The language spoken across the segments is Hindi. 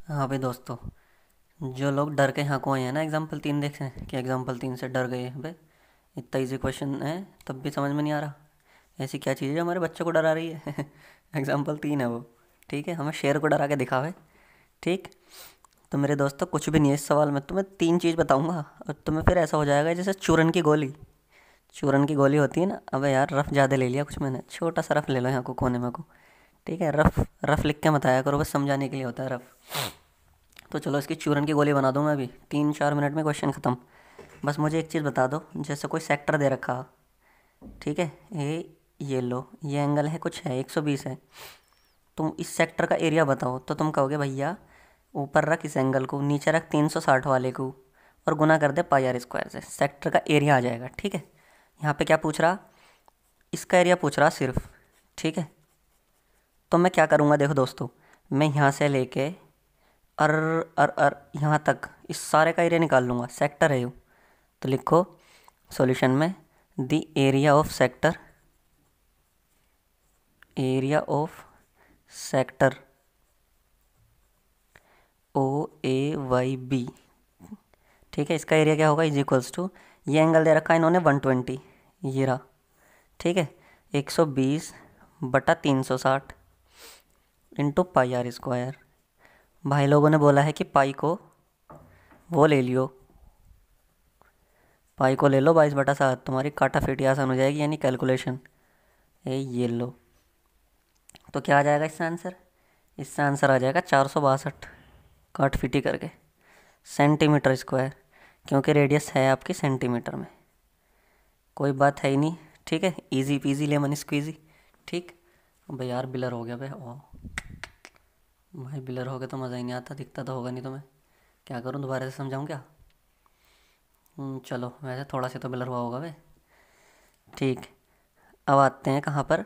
हाँ भाई दोस्तों, जो लोग डर के यहाँ को आए हैं ना एग्जाम्पल 3 देख रहे हैं कि एग्जाम्पल 3 से डर गए बे, इतना इजी क्वेश्चन है तब भी समझ में नहीं आ रहा। ऐसी क्या चीज़ है जो हमारे बच्चों को डरा रही है। एग्जाम्पल 3 है वो। ठीक है, हमें शेर को डरा के दिखावे। ठीक। तो मेरे दोस्तों कुछ भी नहीं है इस सवाल में, तुम्हें 3 चीज़ बताऊंगा और तुम्हें फिर ऐसा हो जाएगा जैसे चूरन की गोली। चूरन की गोली होती है ना, अबे यार रफ ज़्यादा ले लिया कुछ मैंने, छोटा सा रफ ले लो यहाँ को कोने में को। ठीक है, रफ रफ लिख के मत आया करो, बस समझाने के लिए होता है रफ। तो चलो इसकी चूरन की गोली बना दूँ मैं अभी 3-4 मिनट में, क्वेश्चन ख़त्म। बस मुझे एक चीज़ बता दो, जैसे कोई सेक्टर दे रखा। ठीक है, ये लो, ये एंगल है कुछ है 120 है। तुम इस सेक्टर का एरिया बताओ तो तुम कहोगे भैया ऊपर रख इस एंगल को, नीचे रख 360 वाले को और गुना कर दे पाई आर स्क्वायर से, सेक्टर का एरिया आ जाएगा। ठीक है, यहाँ पे क्या पूछ रहा, इसका एरिया पूछ रहा सिर्फ। ठीक है, तो मैं क्या करूँगा देखो दोस्तों, मैं यहाँ से लेके अर अर यहाँ तक इस सारे का एरिया निकाल लूँगा, सेक्टर है ये। तो लिखो सॉल्यूशन में, the area of sector, area of sector O A Y B. ठीक है, इसका एरिया क्या होगा, इज इक्वल्स टू, ये एंगल दे रखा है इन्होंने 120, ये रहा। ठीक है, 120/360 इंटू पाई आर स्क्वायर। भाई लोगों ने बोला है कि पाई को वो ले लियो, पाई को ले लो 22/7, तुम्हारी काटा फीटी आसान हो जाएगी यानी कैलकुलेशन। ये लो, तो क्या आ जाएगा इसका आंसर, इसका आंसर आ जाएगा 462 काट फीटी करके सेंटीमीटर स्क्वायर, क्योंकि रेडियस है आपकी सेंटीमीटर में। कोई बात है ही नहीं। ठीक है, इजी पीजी लेमन स्क्वीजी। ठीक। भाई यार बिलर हो गया भाई, ओ भाई बिलर हो गया तो मज़ा ही नहीं आता, दिखता तो होगा नहीं तुम्हें। क्या करूँ, दोबारा से समझाऊँ क्या? चलो वैसे थोड़ा सा तो बिलर हुआ होगा भाई। ठीक। अब आते हैं कहाँ पर।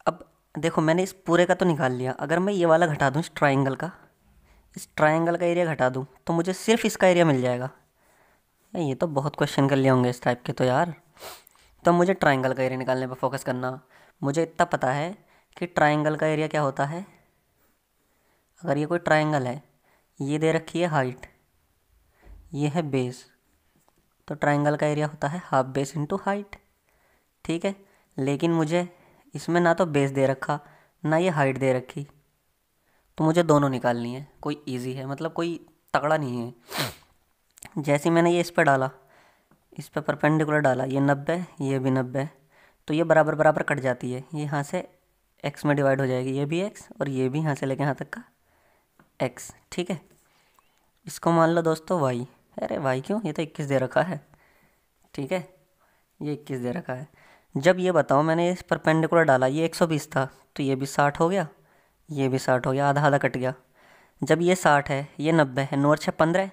अब देखो मैंने इस पूरे का तो निकाल लिया, अगर मैं ये वाला घटा दूँ इस ट्राइंगल का, इस ट्राइंगल का एरिया घटा दूँ तो मुझे सिर्फ इसका एरिया मिल जाएगा। ये तो बहुत क्वेश्चन कर लिए होंगे इस टाइप के तो यार। तो मुझे ट्राइंगल का एरिया निकालने पर फोकस करना। मुझे इतना पता है कि ट्राइंगल का एरिया क्या होता है। अगर ये कोई ट्राइंगल है, ये दे रखी है हाइट, ये है बेस, तो ट्राइंगल का एरिया होता है हाफ बेस इंटू हाइट। ठीक है, लेकिन मुझे इसमें ना तो बेस दे रखा ना ये हाइट दे रखी, तो मुझे दोनों निकालनी है। कोई इजी है, मतलब कोई तगड़ा नहीं है। जैसे मैंने ये इस पर डाला, इस पर परपेंडिकुलर डाला, ये 90, ये भी 90, तो ये बराबर बराबर कट जाती है, ये यहाँ से एक्स में डिवाइड हो जाएगी, ये भी एक्स और ये भी यहाँ से लेके यहाँ तक का एक्स। ठीक है, इसको मान लो दोस्तों वाई। अरे वाई क्यों, ये तो 21 दे रखा है। ठीक है, ये 21 दे रखा है। जब ये बताओ मैंने इस परपेंडिकुलर डाला, ये 120 था तो ये भी 60 हो गया, ये भी 60 हो गया, आधा आधा कट गया। जब ये 60 है, ये 90 है, 9 और 6 15,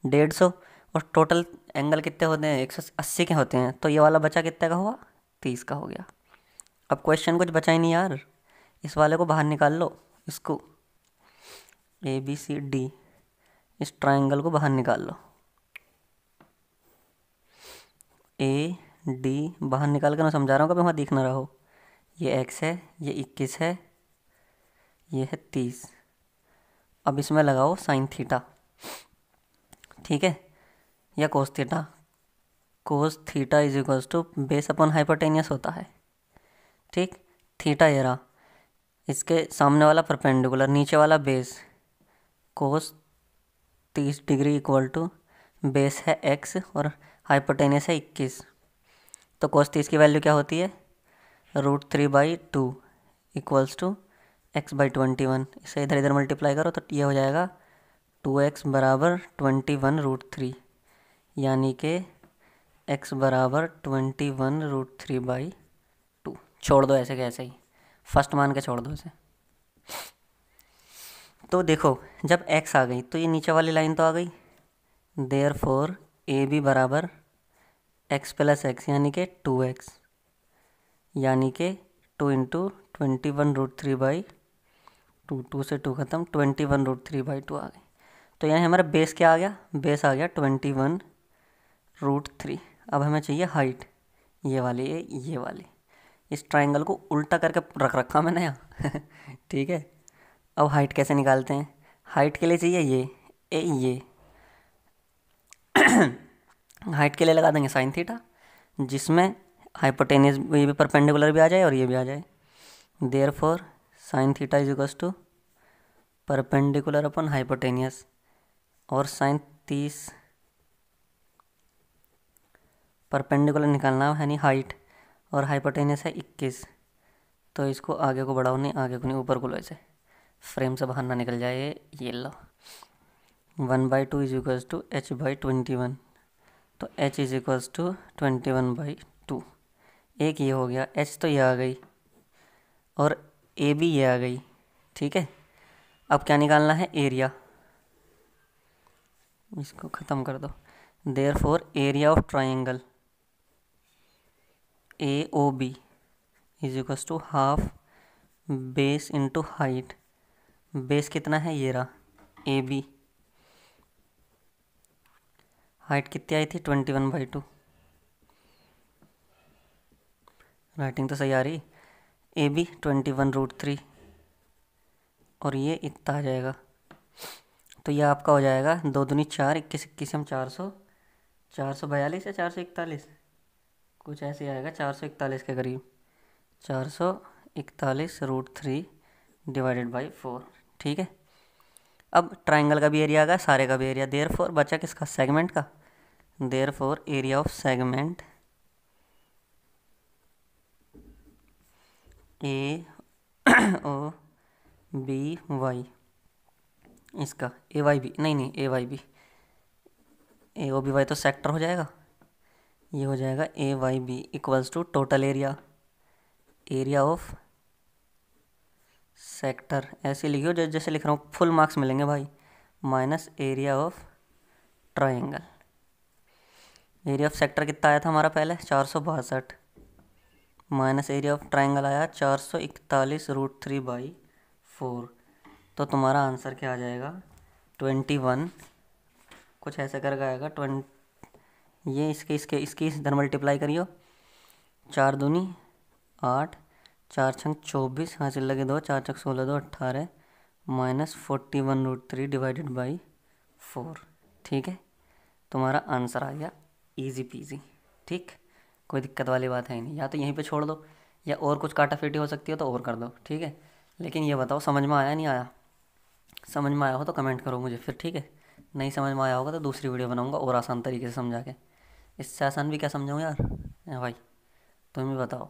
150, और टोटल एंगल कितने होते हैं, 180 के होते हैं, तो ये वाला बचा कितने का हुआ, 30 का हो गया। अब क्वेश्चन कुछ बचा ही नहीं यार, इस वाले को बाहर निकाल लो, इसको ए बी सी डी, इस ट्राइंगल को बाहर निकाल लो, ए डी बाहर निकाल कर मैं समझा रहा हूँ, कभी वहाँ दिख ना रहा हो। ये एक्स है, ये 21 है, ये है 30। अब इसमें लगाओ साइन थीटा। ठीक है, या cos theta. Cos theta is equals to base upon hypotenuse होता है। ठीक, थीटा ये रहा, इसके सामने वाला परपेंडिकुलर, नीचे वाला base, cos 30 degree equal to base है एक्स और हाइपोटेनियस है 21। तो कोस 30 की वैल्यू क्या होती है, √3/2 इक्वल्स टू x/21। इसे इधर इधर मल्टीप्लाई करो तो ये हो जाएगा 2x बराबर 21√3, यानी कि x बराबर 21√3/2। छोड़ दो ऐसे कैसे ही, फर्स्ट मान के छोड़ दो इसे। तो देखो जब x आ गई तो ये नीचे वाली लाइन तो आ गई, देयर फोर ए बी बराबर x प्लस एक्स यानी कि 2x, यानी कि 2 इंटू 21√3/2, 2 से 2 ख़त्म, 21√3/2 आ गई। तो यहाँ हमारा बेस क्या आ गया, बेस आ गया 21√3। अब हमें चाहिए हाइट, ये वाली ये वाली। इस ट्राइंगल को उल्टा करके रख रखा मैंने यहाँ। ठीक है, अब हाइट कैसे निकालते हैं, हाइट के लिए चाहिए ये हाइट के लिए लगा देंगे साइन थीटा, जिसमें हाइपोटेनियस ये भी परपेंडिकुलर भी आ जाए और ये भी आ जाए। Therefore sine theta is equals to perpendicular upon hypotenuse, और साइन 30 परपेंडिकुलर निकालना है नहीं हाइट, और हाइपोटेनियस है 21। तो इसको आगे को बढ़ाओ नहीं, आगे को नहीं, ऊपर को लो, ऐसे फ्रेम से बाहर ना निकल जाए। ये लो 1/2 इज इक्वल्स टू h/21। तो h इज इक्वल्स टू 21/2। एक ये हो गया, h तो ये आ गई और a भी ये आ गई। ठीक है, अब क्या निकालना है, एरिया। इसको ख़त्म कर दो। Therefore area of triangle AOB is equals to half base into height. Base कितना है, ये रहा AB। हाइट कितनी आई थी, 21/2। राइटिंग तो सही आ रही। AB 21√3 और ये इतना आ जाएगा। तो ये आपका हो जाएगा 2 दूनी 4, 21 21 हम 442 या 441, कुछ ऐसे आएगा 441 के करीब। 441√3 डिवाइडेड बाई 4। ठीक है, अब ट्राइंगल का भी एरिया आ गया, सारे का भी एरिया। देयरफॉर बचा किसका, सेगमेंट का। Therefore area of segment AOBY, इसका AYB नहीं AYB, AOBY तो सेक्टर हो जाएगा। ये हो जाएगा AYB equals to total area, area of sector. ऐसे लिखियो जैसे लिख रहा हूँ, फुल मार्क्स मिलेंगे भाई। Minus area of triangle. Area of sector कितना आया था हमारा पहले, 462, माइनस एरिया ऑफ ट्राइंगल आया 441√3/4। तो तुम्हारा आंसर क्या आ जाएगा, 21, कुछ ऐसे करके आएगा 20। ये इसके इधर मल्टीप्लाई करियो, 4 दूनी 8, 4 छंग 24, हासिल लगे 2, 4 छंग 16, 2 18, माइनस 41√3 डिवाइडेड बाई 4। ठीक है, तुम्हारा आंसर आ गया, इजी पीजी। ठीक, कोई दिक्कत वाली बात है नहीं। या तो यहीं पे छोड़ दो, या और कुछ काटाफीटी हो सकती हो तो और कर दो। ठीक है, लेकिन ये बताओ समझ में आया नहीं आया। समझ में आया हो तो कमेंट करो मुझे फिर। ठीक है, नहीं समझ में आया होगा तो दूसरी वीडियो बनाऊंगा और आसान तरीके से समझा के। इससे आसान भी क्या समझाऊँ यार, भाई तुम ही बताओ।